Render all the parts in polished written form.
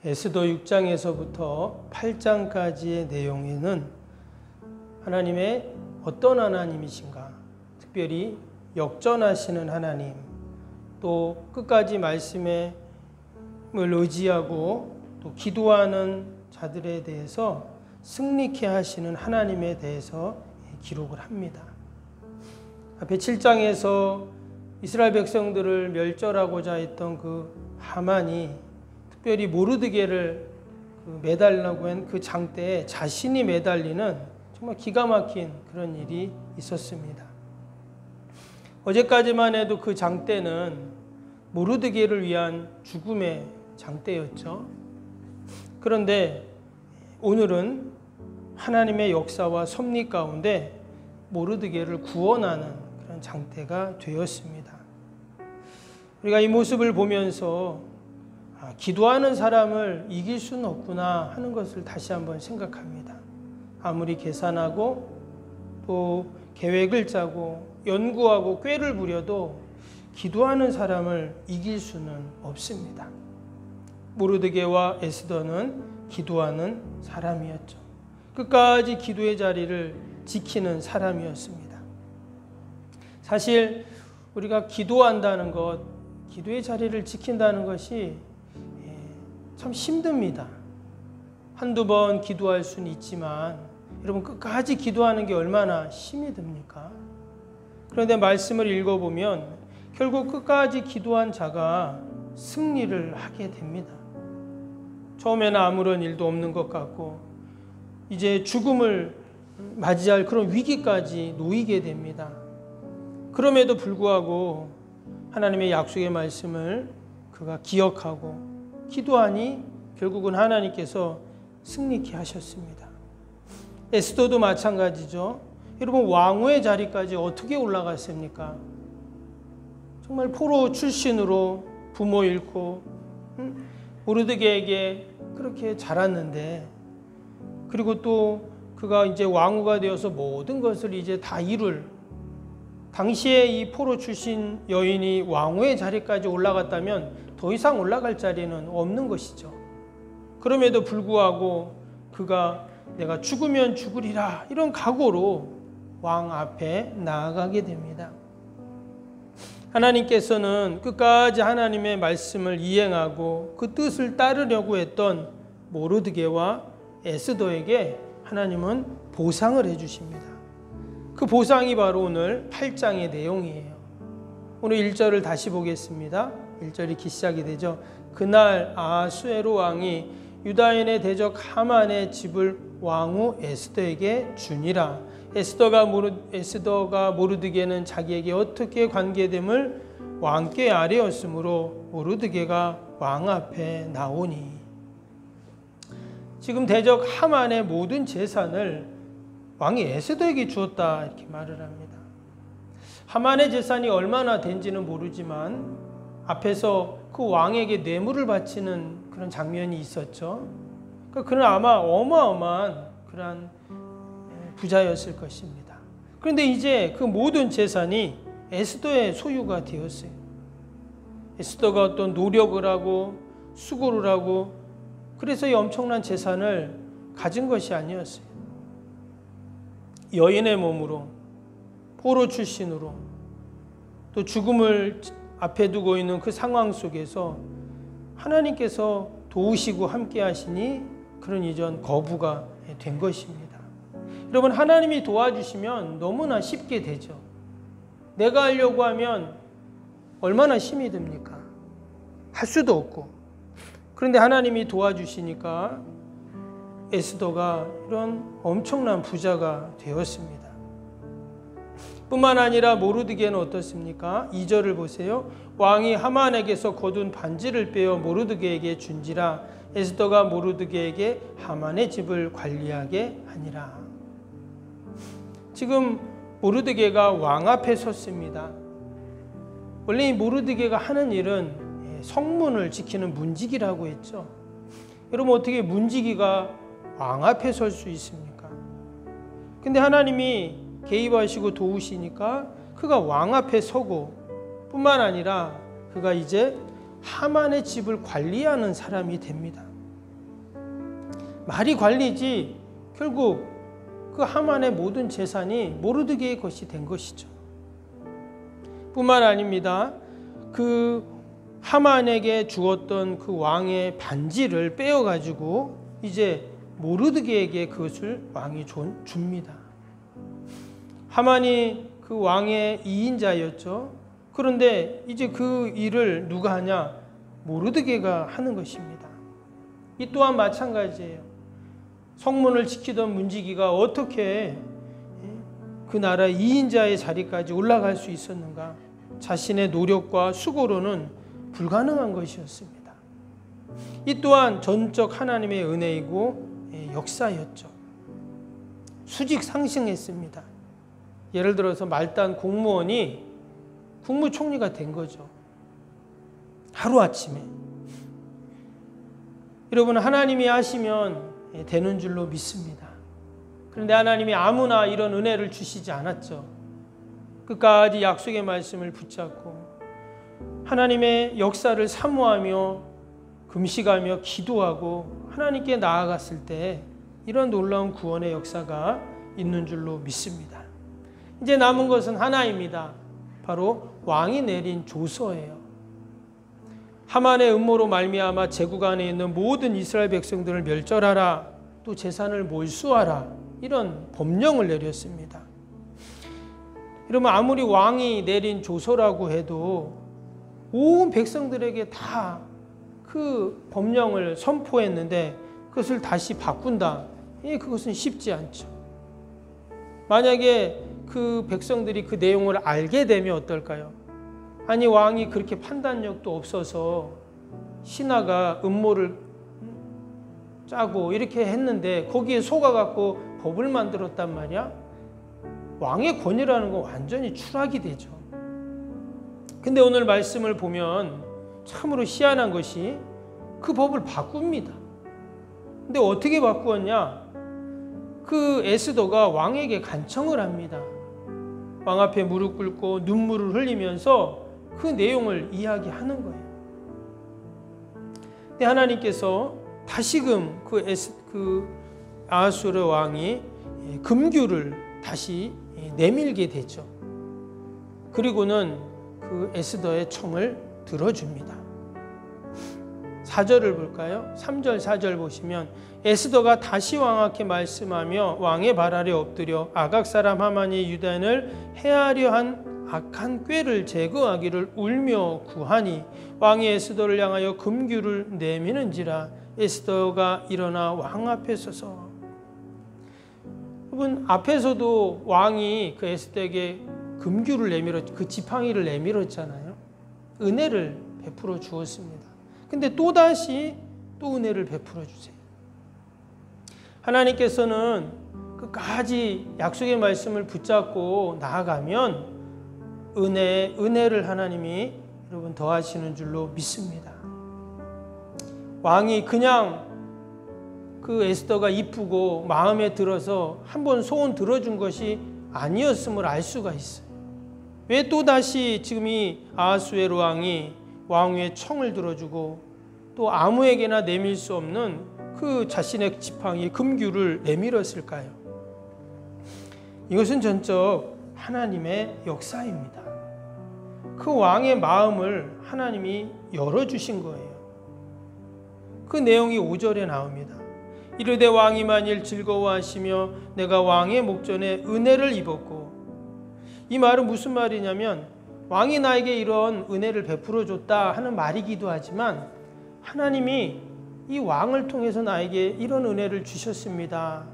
에스더 6장에서부터 8장까지의 내용에는 하나님의 어떤 하나님이신가, 특별히 역전하시는 하나님, 또 끝까지 말씀을 의지하고 또 기도하는 자들에 대해서 승리케 하시는 하나님에 대해서 기록을 합니다. 앞에 7장에서 이스라엘 백성들을 멸절하고자 했던 그 하만이 특별히 모르드게를 매달라고 한 그 장대에 자신이 매달리는 정말 기가 막힌 그런 일이 있었습니다. 어제까지만 해도 그 장대는 모르드게를 위한 죽음의 장대였죠. 그런데 오늘은 하나님의 역사와 섭리 가운데 모르드게를 구원하는 그런 장대가 되었습니다. 우리가 이 모습을 보면서 기도하는 사람을 이길 수는 없구나 하는 것을 다시 한번 생각합니다. 아무리 계산하고 또 계획을 짜고 연구하고 꾀를 부려도 기도하는 사람을 이길 수는 없습니다. 모르드게와 에스더는 기도하는 사람이었죠. 끝까지 기도의 자리를 지키는 사람이었습니다. 사실 우리가 기도한다는 것, 기도의 자리를 지킨다는 것이 참 힘듭니다. 한두 번 기도할 수는 있지만 여러분 끝까지 기도하는 게 얼마나 힘이 듭니까? 그런데 말씀을 읽어보면 결국 끝까지 기도한 자가 승리를 하게 됩니다. 처음에는 아무런 일도 없는 것 같고 이제 죽음을 맞이할 그런 위기까지 놓이게 됩니다. 그럼에도 불구하고 하나님의 약속의 말씀을 그가 기억하고 기도하니 결국은 하나님께서 승리케 하셨습니다. 에스더도 마찬가지죠. 여러분 왕후의 자리까지 어떻게 올라갔습니까? 정말 포로 출신으로 부모 잃고 모르드게에게 그렇게 자랐는데, 그리고 또 그가 이제 왕후가 되어서 모든 것을 이제 다 이룰, 당시에 이 포로 출신 여인이 왕후의 자리까지 올라갔다면 더 이상 올라갈 자리는 없는 것이죠. 그럼에도 불구하고 그가 내가 죽으면 죽으리라 이런 각오로 왕 앞에 나아가게 됩니다. 하나님께서는 끝까지 하나님의 말씀을 이행하고 그 뜻을 따르려고 했던 모르드게와 에스더에게 하나님은 보상을 해주십니다. 그 보상이 바로 오늘 8장의 내용이에요. 오늘 1절을 다시 보겠습니다. 1절이 이렇게 시작이 되죠. 그날 아하수에로 왕이 유다인의 대적 하만의 집을 왕후 에스더에게 주니라. 에스더가 모르드게는 자기에게 어떻게 관계됨을 왕께 아뢰었으므로 모르드게가 왕 앞에 나오니. 지금 대적 하만의 모든 재산을 왕이 에스더에게 주었다 이렇게 말을 합니다. 하만의 재산이 얼마나 된지는 모르지만 앞에서 그 왕에게 뇌물을 바치는 그런 장면이 있었죠. 그러니까 그는 아마 어마어마한 그런 부자였을 것입니다. 그런데 이제 그 모든 재산이 에스더의 소유가 되었어요. 에스더가 어떤 노력을 하고 수고를 하고 그래서 이 엄청난 재산을 가진 것이 아니었어요. 여인의 몸으로, 포로 출신으로, 또 죽음을 앞에 두고 있는 그 상황 속에서 하나님께서 도우시고 함께 하시니 그런 이전 거부가 된 것입니다. 여러분, 하나님이 도와주시면 너무나 쉽게 되죠. 내가 하려고 하면 얼마나 힘이 듭니까? 할 수도 없고. 그런데 하나님이 도와주시니까 에스더가 이런 엄청난 부자가 되었습니다. 뿐만 아니라 모르드게는 어떻습니까? 2절을 보세요. 왕이 하만에게서 거둔 반지를 빼어 모르드게에게 준지라. 에스더가 모르드게에게 하만의 집을 관리하게 하니라. 지금 모르드게가 왕 앞에 섰습니다. 원래 이 모르드게가 하는 일은 성문을 지키는 문지기라고 했죠. 여러분, 어떻게 문지기가 왕 앞에 설 수 있습니까? 근데 하나님이 개입하시고 도우시니까 그가 왕 앞에 서고, 뿐만 아니라 그가 이제 하만의 집을 관리하는 사람이 됩니다. 말이 관리지 결국 그 하만의 모든 재산이 모르드게의 것이 된 것이죠. 뿐만 아닙니다. 그 하만에게 주었던 그 왕의 반지를 빼어가지고 이제 모르드게에게 그것을 왕이 줍니다. 하만이 그 왕의 2인자였죠. 그런데 이제 그 일을 누가 하냐? 모르드게가 하는 것입니다. 이 또한 마찬가지예요. 성문을 지키던 문지기가 어떻게 그 나라 2인자의 자리까지 올라갈 수 있었는가? 자신의 노력과 수고로는 불가능한 것이었습니다. 이 또한 전적 하나님의 은혜이고 역사였죠. 수직 상승했습니다. 예를 들어서 말단 공무원이 국무총리가 된 거죠. 하루아침에. 여러분, 하나님이 하시면 되는 줄로 믿습니다. 그런데 하나님이 아무나 이런 은혜를 주시지 않았죠. 끝까지 약속의 말씀을 붙잡고 하나님의 역사를 사모하며 금식하며 기도하고 하나님께 나아갔을 때 이런 놀라운 구원의 역사가 있는 줄로 믿습니다. 이제 남은 것은 하나입니다. 바로 왕이 내린 조서예요. 하만의 음모로 말미암아 제국 안에 있는 모든 이스라엘 백성들을 멸절하라, 또 재산을 몰수하라, 이런 법령을 내렸습니다. 여러분, 아무리 왕이 내린 조서라고 해도 온 백성들에게 다 그 법령을 선포했는데 그것을 다시 바꾼다, 그것은 쉽지 않죠. 만약에 그 백성들이 그 내용을 알게 되면 어떨까요? 아니, 왕이 그렇게 판단력도 없어서 신하가 음모를 짜고 이렇게 했는데 거기에 속아갖고 법을 만들었단 말이야? 왕의 권위라는 건 완전히 추락이 되죠. 근데 오늘 말씀을 보면 참으로 희한한 것이 그 법을 바꿉니다. 근데 어떻게 바꾸었냐? 그 에스더가 왕에게 간청을 합니다. 왕 앞에 무릎 꿇고 눈물을 흘리면서 그 내용을 이야기하는 거예요. 근데 하나님께서 다시금 그 아하수르 왕이 금규를 다시 내밀게 되죠. 그리고는 그 에스더의 청을 들어줍니다. 4절을 볼까요? 3절 4절 보시면 에스더가 다시 왕 앞에 말씀하며 왕의 발 아래 엎드려 아각 사람 하만이 유다인을 해하려 한 악한 꾀를 제거하기를 울며 구하니 왕이 에스더를 향하여 금규를 내미는지라. 에스더가 일어나 왕 앞에 서서, 여러분, 앞에서도 왕이 그 에스더에게 금규를 내밀었, 그 지팡이를 내밀었잖아요. 은혜를 베풀어 주었습니다. 근데 또다시 또 은혜를 베풀어 주세요. 하나님께서는 끝까지 약속의 말씀을 붙잡고 나아가면 은혜를 하나님이 여러분 더하시는 줄로 믿습니다. 왕이 그냥 그 에스더가 이쁘고 마음에 들어서 한번 소원 들어준 것이 아니었음을 알 수가 있어요. 왜 또다시 지금 이 아하수에로 왕이 왕위의 청을 들어주고 또 아무에게나 내밀 수 없는 그 자신의 지팡이 금규를 내밀었을까요? 이것은 전적 하나님의 역사입니다. 그 왕의 마음을 하나님이 열어주신 거예요. 그 내용이 5절에 나옵니다. 이르되 왕이 만일 즐거워하시며 내가 왕의 목전에 은혜를 입었고, 이 말은 무슨 말이냐면 왕이 나에게 이런 은혜를 베풀어 줬다 하는 말이기도 하지만 하나님이 이 왕을 통해서 나에게 이런 은혜를 주셨습니다,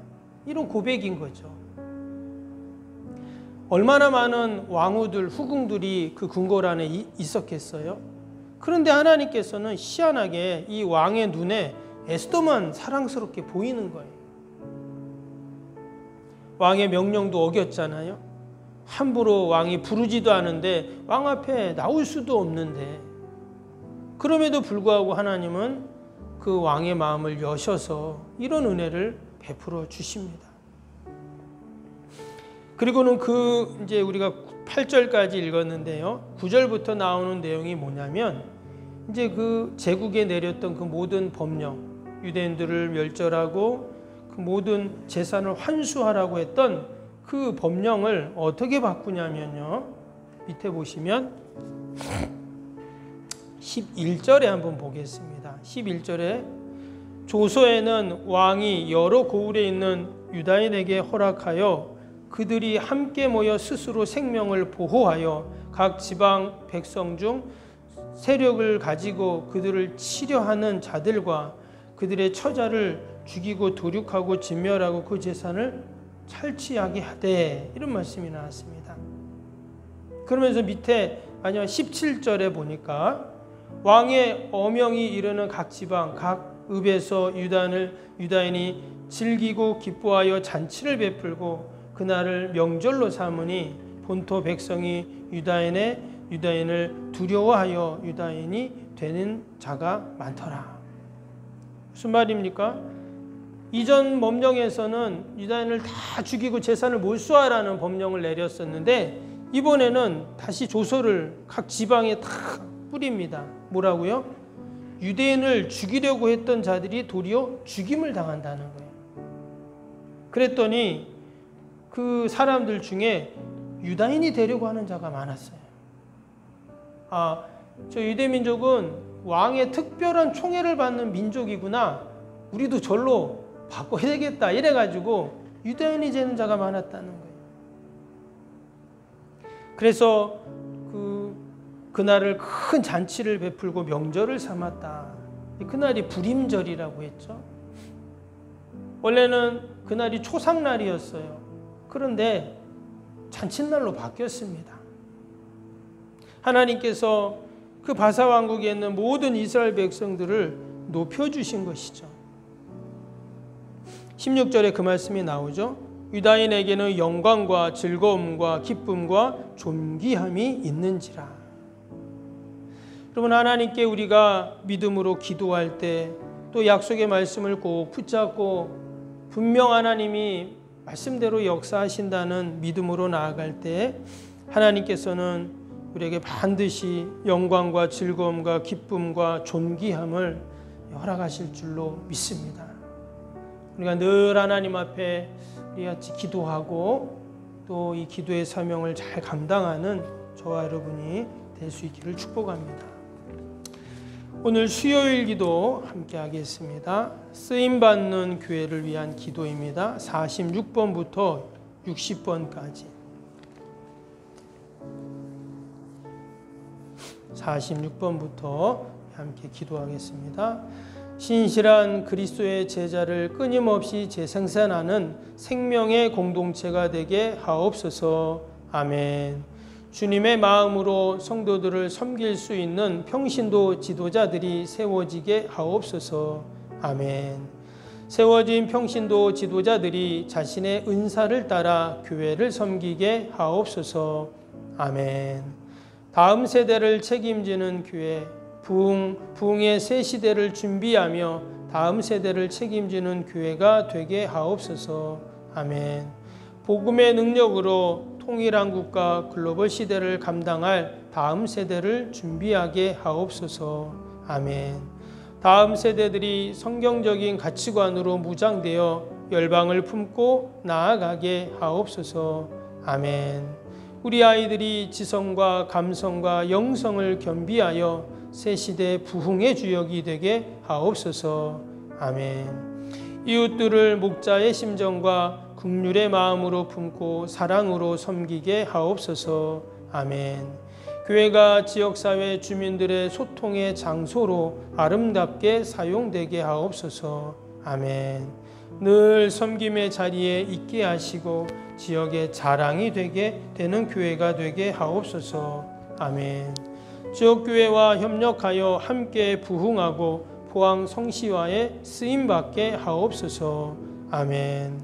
이런 고백인 거죠. 얼마나 많은 왕후들, 후궁들이 그 궁궐 안에 있었겠어요? 그런데 하나님께서는 희한하게 이 왕의 눈에 에스더만 사랑스럽게 보이는 거예요. 왕의 명령도 어겼잖아요. 함부로 왕이 부르지도 않은데 왕 앞에 나올 수도 없는데, 그럼에도 불구하고 하나님은 그 왕의 마음을 여셔서 이런 은혜를 베풀어 주십니다. 그리고는 이제 우리가 8절까지 읽었는데요. 9절부터 나오는 내용이 뭐냐면 이제 그 제국에 내렸던 그 모든 법령, 유대인들을 멸절하고 그 모든 재산을 환수하라고 했던 그 법령을 어떻게 바꾸냐면요. 밑에 보시면 11절에 한번 보겠습니다. 11절에 조서에는 왕이 여러 고을에 있는 유다인에게 허락하여 그들이 함께 모여 스스로 생명을 보호하여 각 지방 백성 중 세력을 가지고 그들을 치려하는 자들과 그들의 처자를 죽이고 도륙하고 진멸하고 그 재산을 탈취하게 하되, 이런 말씀이 나왔습니다. 그러면서 밑에 17절에 보니까 왕의 어명이 이르는 각 지방 각 읍에서 유다인이 즐기고 기뻐하여 잔치를 베풀고 그날을 명절로 삼으니 본토 백성이 유다인을 두려워하여 유다인이 되는 자가 많더라. 무슨 말입니까? 이전 법령에서는 유다인을 다 죽이고 재산을 몰수하라는 법령을 내렸었는데 이번에는 다시 조서를 각 지방에 다 뿌립니다. 뭐라고요? 유대인을 죽이려고 했던 자들이 도리어 죽임을 당한다는 거예요. 그랬더니 그 사람들 중에 유다인이 되려고 하는 자가 많았어요. 저 유대민족은 왕의 특별한 총애를 받는 민족이구나. 우리도 절로 바꿔야 되겠다. 이래가지고 유다인이 되는 자가 많았다는 거예요. 그래서 그날을 큰 잔치를 베풀고 명절을 삼았다. 그날이 불임절이라고 했죠. 원래는 그날이 초상날이었어요. 그런데 잔칫날로 바뀌었습니다. 하나님께서 그 바사 왕국에 있는 모든 이스라엘 백성들을 높여주신 것이죠. 16절에 그 말씀이 나오죠. 유다인에게는 영광과 즐거움과 기쁨과 존귀함이 있는지라. 여러분, 하나님께 우리가 믿음으로 기도할 때 또 약속의 말씀을 꼭 붙잡고 분명 하나님이 말씀대로 역사하신다는 믿음으로 나아갈 때 하나님께서는 우리에게 반드시 영광과 즐거움과 기쁨과 존귀함을 허락하실 줄로 믿습니다. 우리가 늘 하나님 앞에 우리 같이 기도하고 또 이 기도의 사명을 잘 감당하는 저와 여러분이 될 수 있기를 축복합니다. 오늘 수요일 기도 함께 하겠습니다. 쓰임받는 교회를 위한 기도입니다. 46번부터 60번까지. 46번부터 함께 기도하겠습니다. 신실한 그리스도의 제자를 끊임없이 재생산하는 생명의 공동체가 되게 하옵소서. 아멘. 주님의 마음으로 성도들을 섬길 수 있는 평신도 지도자들이 세워지게 하옵소서. 아멘. 세워진 평신도 지도자들이 자신의 은사를 따라 교회를 섬기게 하옵소서. 아멘. 다음 세대를 책임지는 교회, 부흥의 새 시대를 준비하며 다음 세대를 책임지는 교회가 되게 하옵소서. 아멘. 복음의 능력으로 통일한국과 글로벌 시대를 감당할 다음 세대를 준비하게 하옵소서. 아멘. 다음 세대들이 성경적인 가치관으로 무장되어 열방을 품고 나아가게 하옵소서. 아멘. 우리 아이들이 지성과 감성과 영성을 겸비하여 새 시대 부흥의 주역이 되게 하옵소서. 아멘. 이웃들을 목자의 심정과 긍휼의 마음으로 품고 사랑으로 섬기게 하옵소서. 아멘. 교회가 지역사회 주민들의 소통의 장소로 아름답게 사용되게 하옵소서. 아멘. 늘 섬김의 자리에 있게 하시고 지역의 자랑이 되는 교회가 되게 하옵소서. 아멘. 지역교회와 협력하여 함께 부흥하고 포항 성시화에 쓰임받게 하옵소서. 아멘.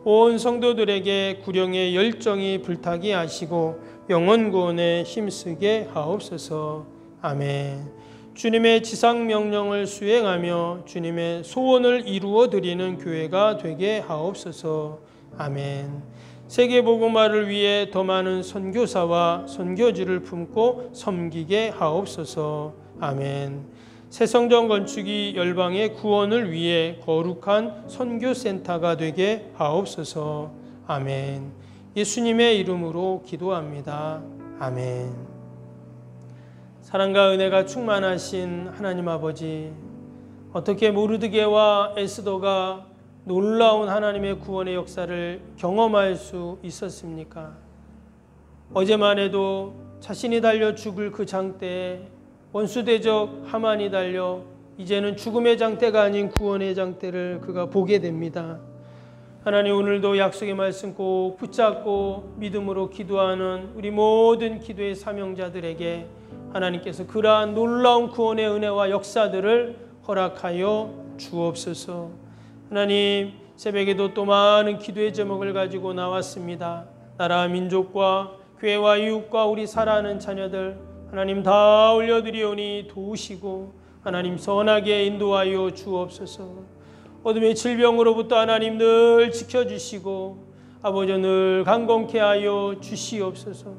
온 성도들에게 구령의 열정이 불타게 하시고 영혼 구원에 힘쓰게 하옵소서. 아멘. 주님의 지상 명령을 수행하며 주님의 소원을 이루어 드리는 교회가 되게 하옵소서. 아멘. 세계 복음화를 위해 더 많은 선교사와 선교지를 품고 섬기게 하옵소서. 아멘. 새 성전 건축이 열방의 구원을 위해 거룩한 선교센터가 되게 하옵소서. 아멘. 예수님의 이름으로 기도합니다. 아멘. 사랑과 은혜가 충만하신 하나님 아버지, 어떻게 모르드게와 에스더가 놀라운 하나님의 구원의 역사를 경험할 수 있었습니까? 어제만 해도 자신이 달려 죽을 그 장대에 원수대적 하만이 달려 이제는 죽음의 장대가 아닌 구원의 장대를 그가 보게 됩니다. 하나님, 오늘도 약속의 말씀 꼭 붙잡고 믿음으로 기도하는 우리 모든 기도의 사명자들에게 하나님께서 그러한 놀라운 구원의 은혜와 역사들을 허락하여 주옵소서. 하나님, 새벽에도 또 많은 기도의 제목을 가지고 나왔습니다. 나라 민족과 교회와 이웃과 우리 사랑하는 자녀들 하나님 다 올려드리오니 도우시고 하나님 선하게 인도하여 주옵소서. 어둠의 질병으로부터 하나님 늘 지켜주시고 아버지 늘 강건케 하여 주시옵소서.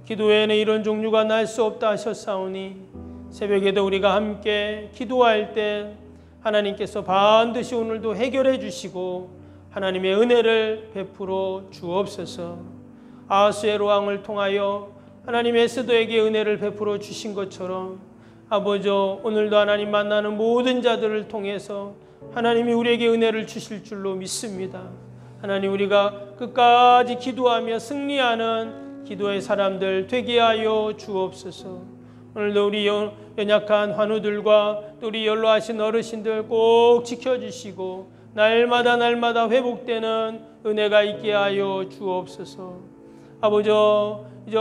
기도에는 이런 종류가 날 수 없다 하셨사오니 새벽에도 우리가 함께 기도할 때 하나님께서 반드시 오늘도 해결해 주시고 하나님의 은혜를 베풀어 주옵소서. 아하스의 왕을 통하여 하나님 에스더에게 은혜를 베풀어 주신 것처럼 아버지 오늘도 하나님 만나는 모든 자들을 통해서 하나님이 우리에게 은혜를 주실 줄로 믿습니다. 하나님, 우리가 끝까지 기도하며 승리하는 기도의 사람들 되게 하여 주옵소서. 오늘도 우리 연약한 환우들과 또 우리 연로하신 어르신들 꼭 지켜주시고 날마다 회복되는 은혜가 있게 하여 주옵소서. 아버지, 이제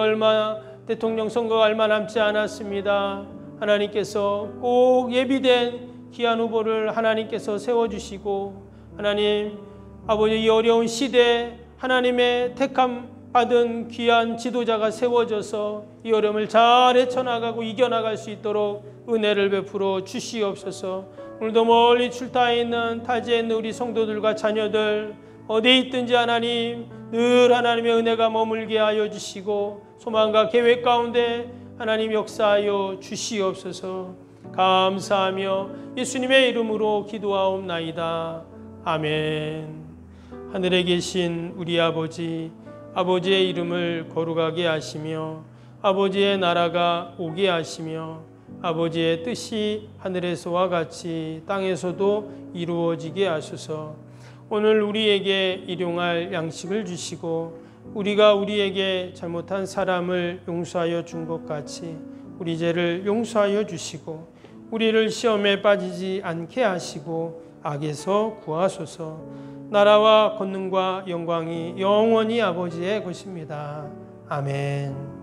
대통령 선거가 얼마 남지 않았습니다. 하나님께서 꼭 예비된 귀한 후보를 하나님께서 세워주시고 하나님 아버지 이 어려운 시대에 하나님의 택함 받은 귀한 지도자가 세워져서 이 어려움을 잘 헤쳐나가고 이겨나갈 수 있도록 은혜를 베풀어 주시옵소서. 오늘도 멀리 출타해 있는 타지에 있는 우리 성도들과 자녀들 어디에 있든지 하나님 늘 하나님의 은혜가 머물게 하여 주시고 소망과 계획 가운데 하나님 역사하여 주시옵소서. 감사하며 예수님의 이름으로 기도하옵나이다. 아멘. 하늘에 계신 우리 아버지, 아버지의 이름을 거룩하게 하시며 아버지의 나라가 오게 하시며 아버지의 뜻이 하늘에서와 같이 땅에서도 이루어지게 하소서. 오늘 우리에게 일용할 양식을 주시고 우리가 우리에게 잘못한 사람을 용서하여 준 것 같이 우리 죄를 용서하여 주시고 우리를 시험에 빠지지 않게 하시고 악에서 구하소서. 나라와 권능과 영광이 영원히 아버지의 것입니다. 아멘.